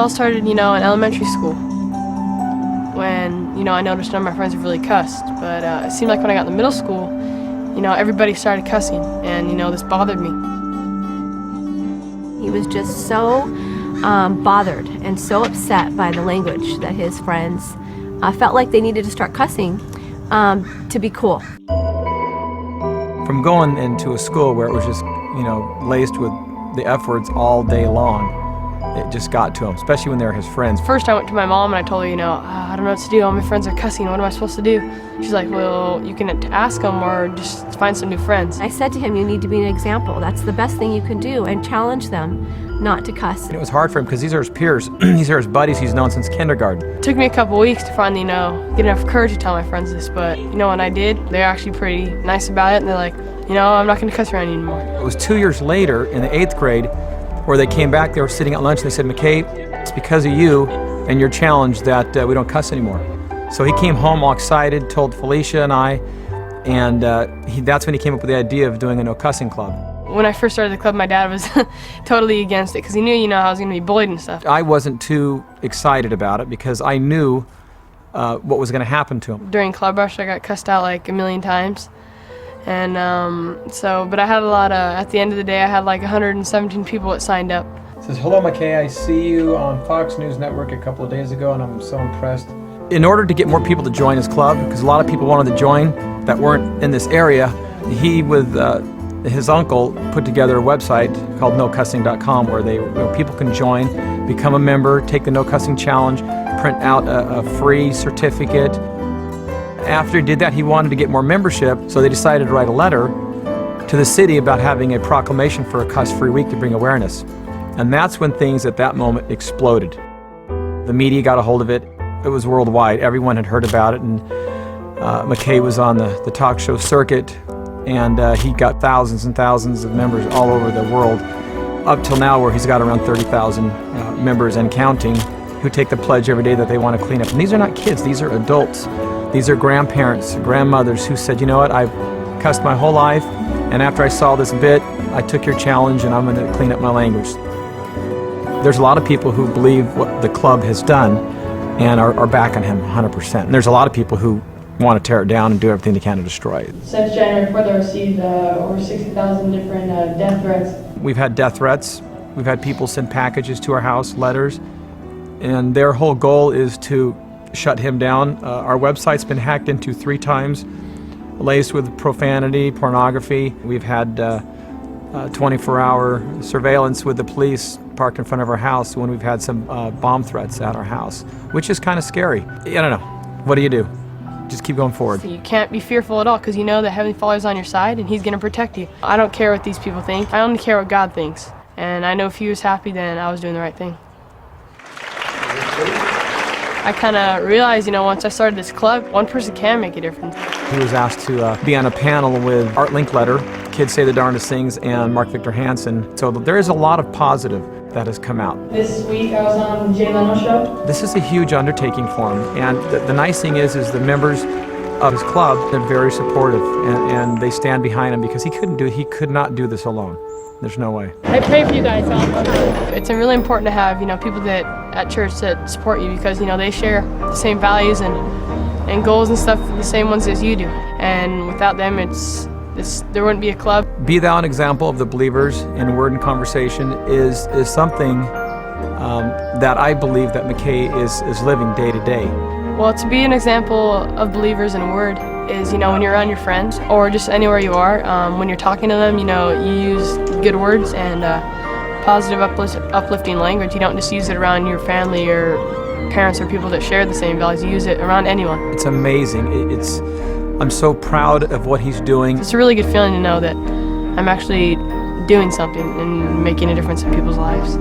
all started, in elementary school when, I noticed none of my friends have really cussed. But it seemed like when I got in middle school, everybody started cussing, and, this bothered me. He was just so bothered and so upset by the language that his friends felt like they needed to start cussing to be cool. From going into a school where it was just, laced with the F words all day long, it just got to him, especially when they were his friends. First I went to my mom and I told her, I don't know what to do. All my friends are cussing. What am I supposed to do? She's like, well, you can ask them or just find some new friends. I said to him, you need to be an example. That's the best thing you can do, and challenge them not to cuss. And it was hard for him because these are his peers. These are his buddies he's known since kindergarten. It took me a couple weeks to finally, get enough courage to tell my friends this, but, when I did, they're actually pretty nice about it, and they're like, I'm not going to cuss around you anymore. It was 2 years later, in the 8th grade, where they came back, they were sitting at lunch, and they said, McKay, it's because of you and your challenge that we don't cuss anymore. So he came home all excited, told Felicia and I, and that's when he came up with the idea of doing a no cussing club. When I first started the club, my dad was totally against it because he knew, I was going to be bullied and stuff. I wasn't too excited about it because I knew what was going to happen to him. During Club Rush, I got cussed out like a million times. And but I had a lot of, at the end of the day, I had like 117 people that signed up. It says, hello, McKay, I see you on Fox News Network a couple of days ago, and I'm so impressed. In order to get more people to join his club, because a lot of people wanted to join that weren't in this area, he, with his uncle, put together a website called nocussing.com where people can join, become a member, take the No Cussing Challenge, print out a free certificate. After he did that, he wanted to get more membership, so they decided to write a letter to the city about having a proclamation for a cuss-free week to bring awareness. And that's when things at that moment exploded. The media got a hold of it. It was worldwide. Everyone had heard about it, and McKay was on the talk show circuit, and he got thousands and thousands of members all over the world, up till now where he's got around 30,000 members and counting, who take the pledge every day that they want to clean up. And these are not kids, these are adults. These are grandparents, grandmothers who said, you know what, I've cussed my whole life, and after I saw this bit, I took your challenge and I'm going to clean up my language. There's a lot of people who believe what the club has done and are backing him 100%. And there's a lot of people who want to tear it down and do everything they can to destroy it. Since January 4th, I received over 60,000 different death threats. We've had death threats. We've had people send packages to our house, letters, and their whole goal is to shut him down. Our website's been hacked into 3 times, laced with profanity, pornography. We've had 24-hour surveillance with the police parked in front of our house when we've had some bomb threats at our house, which is kind of scary. I don't know. What do you do? Just keep going forward. So you can't be fearful at all because you know that Heavenly Father's on your side and He's going to protect you. I don't care what these people think. I only care what God thinks. And I know if He was happy, then I was doing the right thing. I kind of realized, once I started this club, one person can make a difference. He was asked to be on a panel with Art Linkletter, Kids Say the Darndest Things, and Mark Victor Hansen. So there is a lot of positive that has come out. This week I was on the Jay Leno show. This is a huge undertaking for him, and the nice thing is the members of his club, they're very supportive, and they stand behind him because he could not do this alone. There's no way. I pray for you guys all the time. It's really important to have, people that at church that support you because, they share the same values and goals and stuff, the same ones as you do. And without them, there wouldn't be a club. Be thou an example of the believers in word and conversation is something that I believe that McKay is living day to day. Well, to be an example of believers in word is, when you're around your friends or just anywhere you are, when you're talking to them, you use good words and positive, uplifting language. You don't just use it around your family or parents or people that share the same values. You use it around anyone. It's amazing. I'm so proud of what he's doing. It's a really good feeling to know that I'm actually doing something and making a difference in people's lives.